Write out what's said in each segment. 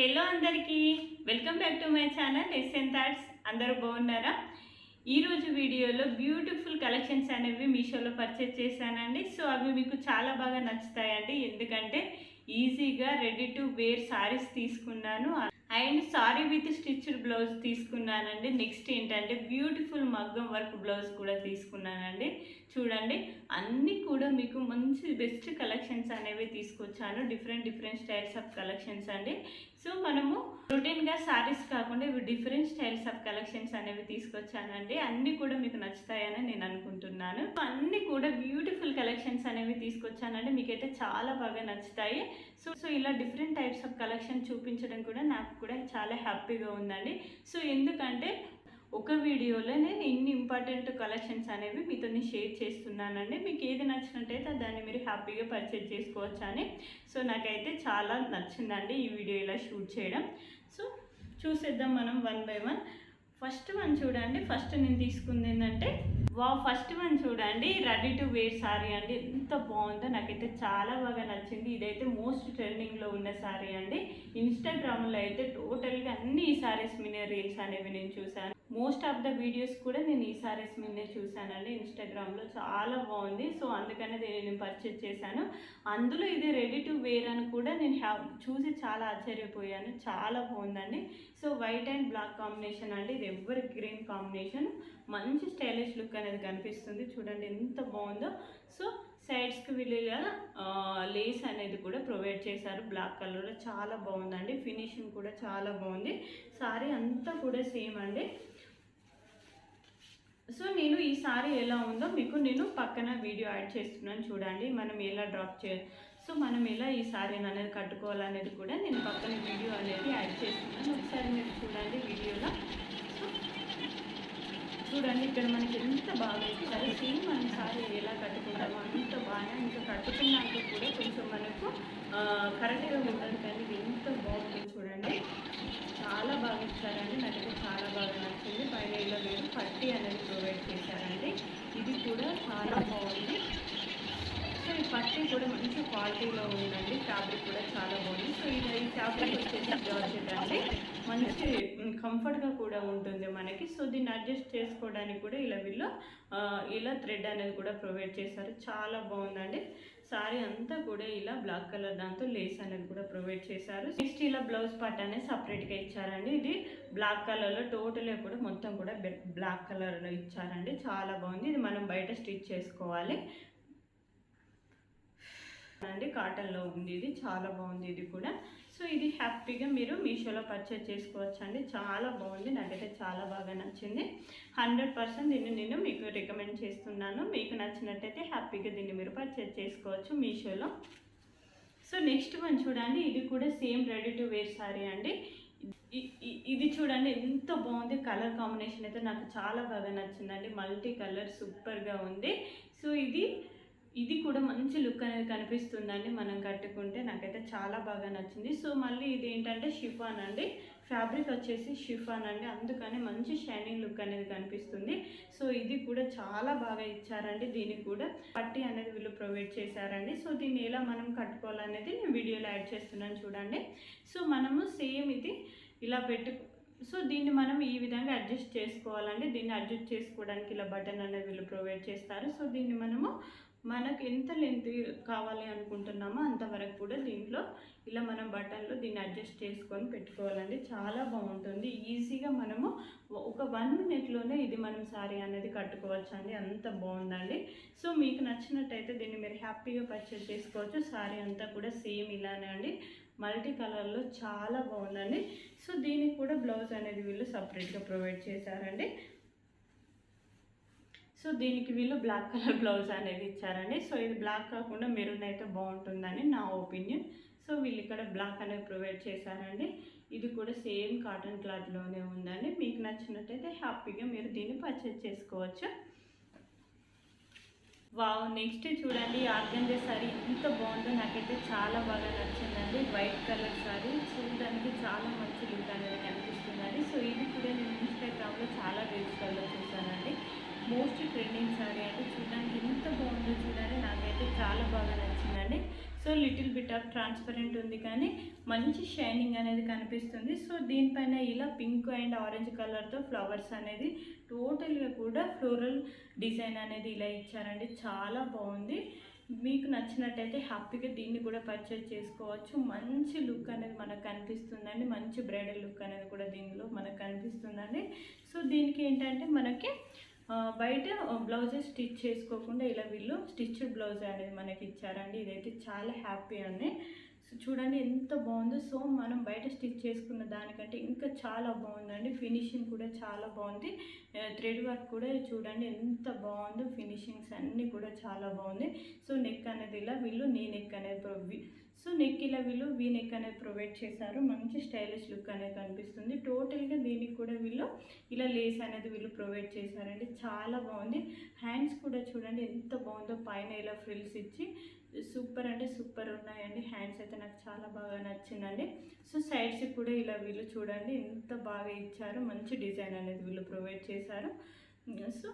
Hello అందరికీ welcome back to my channel S N thoughts. అందరూ బాగున్నారా? ఈరోజు వీడియోలో బ్యూటిఫుల్ కలెక్షన్స్ అనేవి మీషోలో పర్చేస్ చేశానండి. సో అవి మీకు చాలా బాగా నచ్చుతాయండి. ఎందుకంటే ఈజీగా రెడీ టు వేర్ సారీస్ తీసుకున్నాను and sorry with stitched blouse తీసుకున్నానండి. నెక్స్ట్ ఏంటంటే బ్యూటిఫుల్ మగ్గం వర్క్ బ్లౌజ్ కూడా తీసుకున్నానండి. చూడండి, అన్నీ కూడా మీకు మంచి బెస్ట్ కలెక్షన్స్ అనేవి తీసుకొచ్చాను. డిఫరెంట్ స్టైల్స్ ఆఫ్ కలెక్షన్స్ అండి. సో మనము రొటీన్గా సారీస్ కాకుండా ఇవి డిఫరెంట్ స్టైల్స్ ఆఫ్ కలెక్షన్స్ అనేవి తీసుకొచ్చానండి. అన్నీ కూడా మీకు నచ్చుతాయని నేను అనుకుంటున్నాను. అన్నీ కూడా బ్యూటిఫుల్ కలెక్షన్స్ అనేవి తీసుకొచ్చానండి. మీకైతే చాలా బాగా నచ్చుతాయి. సో ఇలా డిఫరెంట్ టైప్స్ ఆఫ్ కలెక్షన్ చూపించడం కూడా నాకు కూడా చాలా హ్యాపీగా ఉందండి. సో ఎందుకంటే ఒక వీడియోలో నేను ఇన్ని ఇంపార్టెంట్ కలెక్షన్స్ అనేవి మీతో షేర్ చేస్తున్నానండి. మీకు ఏది నచ్చినట్టయితే దాన్ని మీరు హ్యాపీగా పర్చేజ్ చేసుకోవచ్చు అని. సో నాకైతే చాలా నచ్చిందండి ఈ వీడియో ఇలా షూట్ చేయడం. సో చూసేద్దాం మనం one by one. First one చూడండి. ఫస్ట్ నేను తీసుకుంది ఏంటంటే ఫస్ట్ వన్ చూడండి, రెడీ టు వేర్ సారీ అండి. ఎంత బాగుందో, నాకైతే చాలా బాగా నచ్చింది. ఇదైతే మోస్ట్ ట్రెండింగ్లో ఉన్న సారీ అండి. ఇన్స్టాగ్రామ్లో అయితే టోటల్గా అన్ని ఈ సారీస్ మీద రీల్స్ అనేవి నేను చూశాను. మోస్ట్ ఆఫ్ ద వీడియోస్ కూడా నేను ఈ సారీస్ మీదే చూశానండి. ఇన్స్టాగ్రామ్లో చాలా బాగుంది. సో అందుకనే నేను పర్చేజ్ చేశాను. అందులో ఇది రెడీ టు వేర్ అని కూడా నేను చూసి చాలా ఆశ్చర్యపోయాను. చాలా బాగుందండి. So white and black combination అండి. ఇది ఎవర్ గ్రీన్ కాంబినేషన్. మంచి స్టైలిష్ లుక్ అనేది కనిపిస్తుంది. చూడండి ఎంత బాగుందో. సో సైడ్స్కి వీళ్ళ లేస్ అనేది కూడా ప్రొవైడ్ చేశారు బ్లాక్ కలర్లో. చాలా బాగుందండి. ఫినిషింగ్ కూడా చాలా బాగుంది. సారీ అంతా కూడా సేమ్ అండి. సో నేను ఈ సారీ ఎలా ఉందో మీకు నేను పక్కన వీడియో యాడ్ చేస్తున్నాను చూడండి. మనం ఎలా సో మనం ఎలా ఈ సారీని అనేది కట్టుకోవాలనేది కూడా నేను పక్కన వీడియో అనేది యాడ్ చేస్తున్నాను. ఒకసారి మీరు చూడండి వీడియోలో. చూడండి ఇక్కడ మనకి ఎంత బాగా ఇచ్చారు. సేమ్ మన సారీ ఎలా కట్టుకుంటామో అంత బాగా. ఇంకా కట్టుకున్నాక కూడా కొంచెం మనకు కరెక్ట్గా ఉండదు, కానీ ఎంత బాగుంది చూడండి. చాలా బాగా ఇచ్చారండి. నాకైతే చాలా బాగా నచ్చింది. పైన ఇలా వేరు పట్టీ అనేది ప్రొవైడ్ చేశారండి. ఇది కూడా చాలా బాగుంది. సో ఈ పట్టీ కూడా మంచి క్వాలిటీలో ఉందండి. ఫ్యాబ్రిక్ కూడా చాలా బాగుంది. సో ఇది ఈ ఫ్యాబ్రిక్ వచ్చేసి జార్జెట్ అండి. మంచి కంఫర్ట్గా కూడా ఉంటుంది మనకి. సో దీన్ని అడ్జస్ట్ చేసుకోవడానికి కూడా వీళ్ళు ఇలా థ్రెడ్ అనేది కూడా ప్రొవైడ్ చేశారు. చాలా బాగుందండి. సారీ అంతా కూడా ఇలా బ్లాక్ కలర్ దాంతో లేస్ అనేది కూడా ప్రొవైడ్ చేశారు. నెక్స్ట్ ఇలా బ్లౌజ్ పార్ట్ అనేది సపరేట్గా ఇచ్చారండి. ఇది బ్లాక్ కలర్లో టోటల్గా కూడా మొత్తం కూడా బ్లాక్ కలర్లో ఇచ్చారండి. చాలా బాగుంది. ఇది మనం బయట స్టిచ్ చేసుకోవాలి అండి. కాటన్లో ఉంది. ఇది చాలా బాగుంది. ఇది కూడా సో ఇది హ్యాపీగా మీరు మీషోలో పర్చేజ్ చేసుకోవచ్చు అండి. చాలా బాగుంది. నాకైతే చాలా బాగా నచ్చింది. 100% దీన్ని నేను మీకు రికమెండ్ చేస్తున్నాను. మీకు నచ్చినట్టయితే హ్యాపీగా దీన్ని మీరు పర్చేజ్ చేసుకోవచ్చు మీషోలో. సో నెక్స్ట్ వన్ చూడండి. ఇది కూడా same ready to wear sari అండి. ఇది చూడండి ఎంత బాగుంది. కలర్ కాంబినేషన్ అయితే నాకు చాలా బాగా నచ్చిందండి. మల్టీ కలర్ సూపర్గా ఉంది. సో ఇది కూడా మంచి లుక్ అనేది కనిపిస్తుందండి మనం కట్టుకుంటే. నాకైతే చాలా బాగా నచ్చింది. సో మళ్ళీ ఇది ఏంటంటే షిఫాన్ అండి. ఫ్యాబ్రిక్ వచ్చేసి షిఫాన్ అండి. అందుకని మంచి షైనింగ్ లుక్ అనేది కనిపిస్తుంది. సో ఇది కూడా చాలా బాగా ఇచ్చారండి. దీనికి కూడా పట్టీ అనేది వీళ్ళు ప్రొవైడ్ చేశారండి. సో దీన్ని ఎలా మనం కట్టుకోవాలనేది నేను వీడియోలో యాడ్ చేస్తున్నాను చూడండి. సో మనము సేమ్ ఇది ఇలా సో దీన్ని మనం ఈ విధంగా అడ్జస్ట్ చేసుకోవాలండి. దీన్ని అడ్జస్ట్ చేసుకోవడానికి ఇలా బటన్ అనేది వీళ్ళు ప్రొవైడ్ చేస్తారు. సో దీన్ని మనకు ఎంత లెంత్ కావాలి అనుకుంటున్నామో అంతవరకు కూడా దీంట్లో ఇలా మనం బటన్లో దీన్ని అడ్జస్ట్ చేసుకొని పెట్టుకోవాలండి. చాలా బాగుంటుంది. ఈజీగా మనము ఒక 1 మినిట్లోనే ఇది మనం సారీ అనేది కట్టుకోవచ్చు అండి. అంత బాగుందండి. సో మీకు నచ్చినట్టయితే దీన్ని మీరు హ్యాపీగా పర్చేజ్ చేసుకోవచ్చు. సారీ అంతా కూడా సేమ్ ఇలానే అండి. మల్టీ కలర్లో చాలా బాగుందండి. సో దీనికి కూడా బ్లౌజ్ అనేది వీళ్ళు సపరేట్గా ప్రొవైడ్ చేశారండి. సో దీనికి వీళ్ళు బ్లాక్ కలర్ బ్లౌజ్ అనేది ఇచ్చారండి. సో ఇది బ్లాక్ కాకుండా మెరూన్ అయితే బాగుంటుందని నా ఒపీనియన్. సో వీళ్ళు ఇక్కడ బ్లాక్ అనేది ప్రొవైడ్ చేశారండి. ఇది కూడా సేమ్ కాటన్ క్లాత్లోనే ఉందండి. మీకు నచ్చినట్టయితే హ్యాపీగా మీరు దీన్ని పర్చేజ్ చేసుకోవచ్చు. నెక్స్ట్ చూడండి ఆర్గంజా సారీ ఎంత బాగుందో. నాకైతే చాలా బాగా నచ్చిందండి. వైట్ కలర్ సారీ చూడడానికి చాలా మంచి లుక్ అనేది కనిపిస్తుందండి. సో ఇది కూడా నేను ఇన్స్టాగ్రామ్లో చాలా రీల్స్లలో చూసానండి. మోస్ట్ ట్రెండింగ్ సారీ అంటే చూడడానికి ఎంత బాగుందో చూడండి. నాకైతే చాలా బాగా నచ్చిందండి. So so little bit of transparent ఉంది కానీ మంచి షైనింగ్ అనేది కనిపిస్తుంది. సో దీనిపైన ఇలా పింక్ అండ్ ఆరెంజ్ కలర్తో ఫ్లవర్స్ అనేది టోటల్గా కూడా ఫ్లోరల్ డిజైన్ అనేది ఇలా ఇచ్చారండి. చాలా బాగుంది. మీకు నచ్చినట్టయితే హ్యాపీగా దీన్ని కూడా పర్చేజ్ చేసుకోవచ్చు. మంచి లుక్ అనేది మనకు కనిపిస్తుందండి. మంచి బ్రైడల్ లుక్ అనేది కూడా దీనిలో మనకు కనిపిస్తుందండి. సో దీనికి ఏంటంటే మనకి బయట బ్లౌజెస్ స్టిచ్ చేసుకోకుండా ఇలా వీళ్ళు స్టిచ్డ్ బ్లౌజ్ అనేది మనకి ఇచ్చారండి. ఇదైతే చాలా హ్యాపీ అండి. సో చూడండి ఎంత బాగుందో. సో మనం బయట స్టిచ్ చేసుకున్న దానికంటే ఇంకా చాలా బాగుందండి. ఫినిషింగ్ కూడా చాలా బాగుంది. థ్రెడ్ వర్క్ కూడా చూడండి ఎంత బాగుందో. ఫినిషింగ్స్ అన్నీ కూడా చాలా బాగుంది. సో నెక్ అనేది ఇలా వీళ్ళు నీ నెక్ అనేది సో నెక్ ఇలా వీళ్ళు వీ నెక్ అనేది ప్రొవైడ్ చేశారు. మంచి స్టైలిష్ లుక్ అనేది కనిపిస్తుంది. టోటల్గా దీనికి కూడా వీళ్ళు ఇలా లేస్ అనేది వీళ్ళు ప్రొవైడ్ చేశారండి. చాలా బాగుంది. హ్యాండ్స్ కూడా చూడండి ఎంత బాగుందో. పైన ఇలా ఫ్రిల్స్ ఇచ్చి సూపర్ అంటే సూపర్ ఉన్నాయండి. హ్యాండ్స్ అయితే నాకు చాలా బాగా నచ్చిందండి. సో సైడ్స్ కూడా ఇలా వీళ్ళు చూడండి ఎంత బాగా ఇచ్చారు. మంచి డిజైన్ అనేది వీళ్ళు ప్రొవైడ్ చేశారు. సో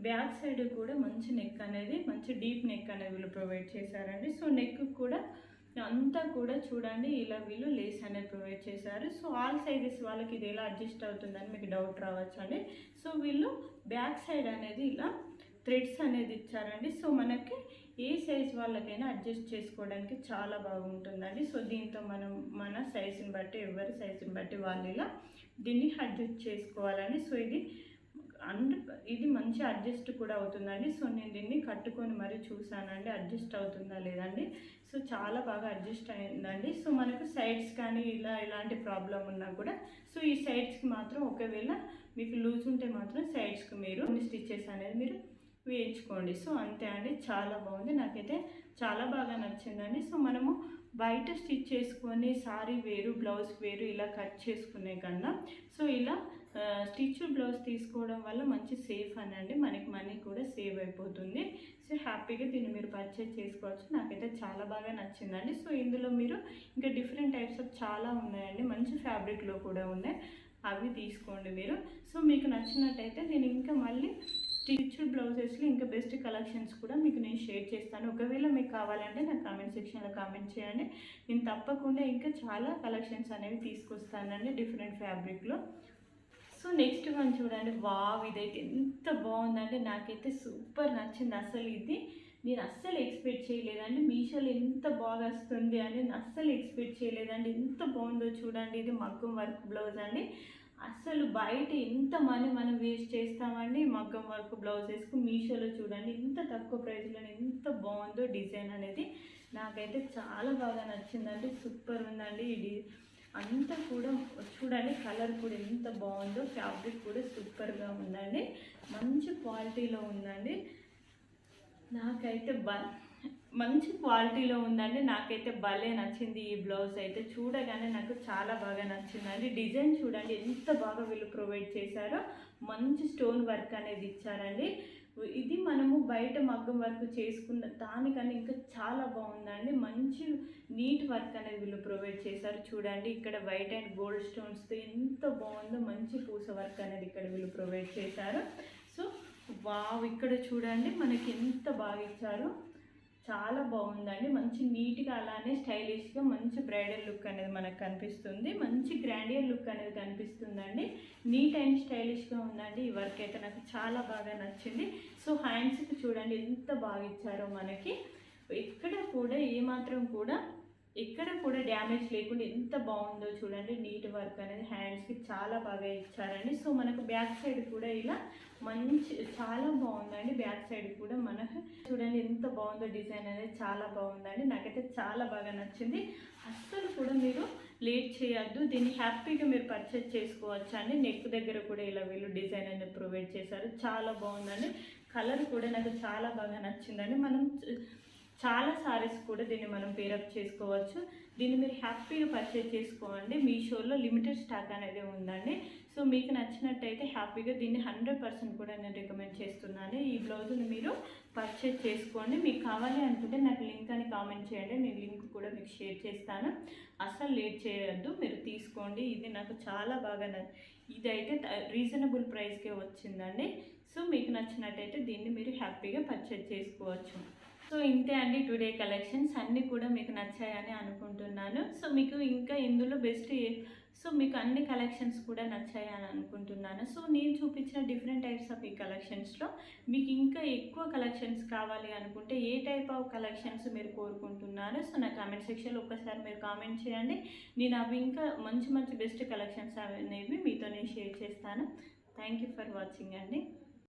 బ్యాక్ సైడ్ కూడా మంచి నెక్ అనేది మంచి డీప్ నెక్ అనేది వీళ్ళు ప్రొవైడ్ చేశారండి. సో నెక్ కూడా అంతా కూడా చూడండి ఇలా వీళ్ళు లేస్ అనేది ప్రొవైడ్ చేశారు. సో ఆల్ సైజెస్ వాళ్ళకి ఇది ఎలా అడ్జస్ట్ అవుతుందని మీకు డౌట్ రావచ్చు అండి. సో వీళ్ళు బ్యాక్ సైడ్ అనేది ఇలా థ్రెడ్స్ అనేది ఇచ్చారండి. సో మనకి ఏ సైజ్ వాళ్ళకైనా అడ్జస్ట్ చేసుకోవడానికి చాలా బాగుంటుందండి. సో దీంతో మనం మన సైజుని బట్టి ఎవరి సైజుని బట్టి వాళ్ళు ఇలా దీన్ని అడ్జస్ట్ చేసుకోవాలని. సో ఇది మంచి అడ్జస్ట్ కూడా అవుతుందండి. సో నేను దీన్ని కట్టుకొని మరీ చూసానండి అడ్జస్ట్ అవుతుందా లేదండి. సో చాలా బాగా అడ్జస్ట్ అయిందండి. సో మనకు సైడ్స్ కానీ ఇలాంటి ప్రాబ్లం ఉన్నా కూడా సో ఈ సైడ్స్కి మాత్రం ఒకవేళ మీకు లూజ్ ఉంటే మాత్రం సైడ్స్కి మీరు స్టిచెస్ అనేది మీరు వేయించుకోండి. సో అంతే అండి. చాలా బాగుంది. నాకైతే చాలా బాగా నచ్చిందండి. సో మనము బయట స్టిచ్ చేసుకొని సారీ వేరు బ్లౌజ్ వేరు ఇలా కట్ చేసుకునే కన్నా సో ఇలా స్టిచ్ బ్లౌజ్ తీసుకోవడం వల్ల మంచి సేఫ్ అనండి. మనకి మనీ కూడా సేవ్ అయిపోతుంది. సో హ్యాపీగా దీన్ని మీరు పర్చేజ్ చేసుకోవచ్చు. నాకైతే చాలా బాగా నచ్చిందండి. సో ఇందులో మీరు ఇంకా డిఫరెంట్ టైప్స్ ఆఫ్ చాలా ఉన్నాయండి. మంచి ఫ్యాబ్రిక్లో కూడా ఉన్నాయి. అవి తీసుకోండి మీరు. సో మీకు నచ్చినట్టయితే నేను ఇంకా మళ్ళీ స్టిచ్డ్ బ్లౌజెస్లో ఇంకా బెస్ట్ కలెక్షన్స్ కూడా మీకు నేను షేర్ చేస్తాను. ఒకవేళ మీకు కావాలంటే నాకు కామెంట్ సెక్షన్లో కామెంట్ చేయండి. నేను తప్పకుండా ఇంకా చాలా కలెక్షన్స్ అనేవి తీసుకొస్తానండి డిఫరెంట్ ఫ్యాబ్రిక్లో. సో నెక్స్ట్ వన్ చూడండి. వావ్, ఇదైతే ఎంత బాగుందండి. నాకైతే సూపర్ నచ్చింది. అసలు ఇది నేను అస్సలు ఎక్స్పెక్ట్ చేయలేదండి. మీషోలో ఎంత బాగా వస్తుంది అని నేను అస్సలు ఎక్స్పెక్ట్ చేయలేదండి. ఎంత బాగుందో చూడండి. ఇది మగ్గం వర్క్ బ్లౌజ్ అండి. అసలు బయట ఎంత మనీ మనం వేస్ట్ చేస్తామండి మగ్గం వర్క్ బ్లౌజెస్కు. మీషోలో చూడండి ఎంత తక్కువ ప్రైస్లో ఎంత బాగుందో డిజైన్ అనేది. నాకైతే చాలా బాగా నచ్చిందండి. సూపర్ ఉందండి. ఇది అంతా కూడా చూడండి. కలర్ కూడా ఎంత బాగుందో. ఫ్యాబ్రిక్ కూడా సూపర్గా ఉందండి. మంచి క్వాలిటీలో ఉందండి. నాకైతే మంచి క్వాలిటీలో ఉందండి. నాకైతే భలే నచ్చింది ఈ బ్లౌజ్ అయితే. చూడగానే నాకు చాలా బాగా నచ్చిందండి. డిజైన్ చూడండి ఎంత బాగా వీళ్ళు ప్రొవైడ్ చేశారో. మంచి స్టోన్ వర్క్ అనేది ఇచ్చారండి. ఇది మనము బయట మగ్గం వర్క్ చేసుకున్న దానికన్నా ఇంకా చాలా బాగుందండి. మంచి నీట్ వర్క్ అనేది వీళ్ళు ప్రొవైడ్ చేశారు. చూడండి ఇక్కడ వైట్ అండ్ గోల్డ్ స్టోన్స్తో ఎంత బాగుందో. మంచి పూస వర్క్ అనేది ఇక్కడ వీళ్ళు ప్రొవైడ్ చేశారు. సో వావ్, ఇక్కడ చూడండి మనకి ఎంత బాగా ఇచ్చారో. చాలా బాగుందండి. మంచి నీట్గా అలానే స్టైలిష్గా మంచి బ్రైడల్ లుక్ అనేది మనకు కనిపిస్తుంది. మంచి గ్రాండియర్ లుక్ అనేది కనిపిస్తుందండి. నీట్ అండ్ స్టైలిష్గా ఉందండి. ఈ వర్క్ అయితే నాకు చాలా బాగా నచ్చింది. సో హ్యాండ్స్కి చూడండి ఎంత బాగా ఇచ్చారో మనకి. ఎక్కడ కూడా డ్యామేజ్ లేకుండా ఎంత బాగుందో చూడండి. నీట్ వర్క్ అనేది హ్యాండ్స్కి చాలా బాగా ఇచ్చారండి. సో మనకు బ్యాక్ సైడ్ కూడా ఇలా మంచి చాలా బాగుందండి. బ్యాక్ సైడ్ కూడా మనకు చూడండి ఎంత బాగుందో. డిజైన్ అనేది చాలా బాగుందండి. నాకైతే చాలా బాగా నచ్చింది. అస్సలు కూడా మీరు లేట్ చేయొద్దు. దీన్ని హ్యాపీగా మీరు పర్చేజ్ చేసుకోవచ్చు అండి. నెక్ దగ్గర కూడా ఇలా వీళ్ళు డిజైన్ అనేది ప్రొవైడ్ చేశారు. చాలా బాగుందండి. కలర్ కూడా నాకు చాలా బాగా నచ్చిందండి. మనం చాలా సారీస్ కూడా దీన్ని మనం పేరప్ చేసుకోవచ్చు. దీన్ని మీరు హ్యాపీగా పర్చేజ్ చేసుకోండి. మీషోలో లిమిటెడ్ స్టాక్ అనేది ఉందండి. సో మీకు నచ్చినట్టయితే హ్యాపీగా దీన్ని 100% కూడా నేను రికమెండ్ చేస్తున్నాను. ఈ బ్లౌజ్ని మీరు పర్చేజ్ చేసుకోండి. మీకు కావాలి అనుకుంటే నాకు లింక్ అని కామెంట్ చేయండి. నేను లింక్ కూడా మీకు షేర్ చేస్తాను. అస్సలు లేట్ చేయొద్దు, మీరు తీసుకోండి. ఇది నాకు చాలా బాగా ఇదైతే రీజనబుల్ ప్రైస్కే వచ్చిందండి. సో మీకు నచ్చినట్టయితే దీన్ని మీరు హ్యాపీగా పర్చేజ్ చేసుకోవచ్చు. సో ఇంతే అండి టుడే కలెక్షన్స్ అన్నీ కూడా మీకు నచ్చాయని అనుకుంటున్నాను. సో మీకు ఇంకా ఇందులో బెస్ట్ సో మీకు అన్ని కలెక్షన్స్ కూడా నచ్చాయని అనుకుంటున్నాను. సో నేను చూపించిన డిఫరెంట్ టైప్స్ ఆఫ్ ఈ కలెక్షన్స్లో మీకు ఇంకా ఎక్కువ కలెక్షన్స్ కావాలి అనుకుంటే ఏ టైప్ ఆఫ్ కలెక్షన్స్ మీరు కోరుకుంటున్నారు సో నా కామెంట్ సెక్షన్లో ఒకసారి మీరు కామెంట్ చేయండి. నేను అవి ఇంకా మంచి మంచి బెస్ట్ కలెక్షన్స్ అనేవి మీతో నేను షేర్ చేస్తాను. థ్యాంక్ యూ ఫర్ వాచింగ్ అండి.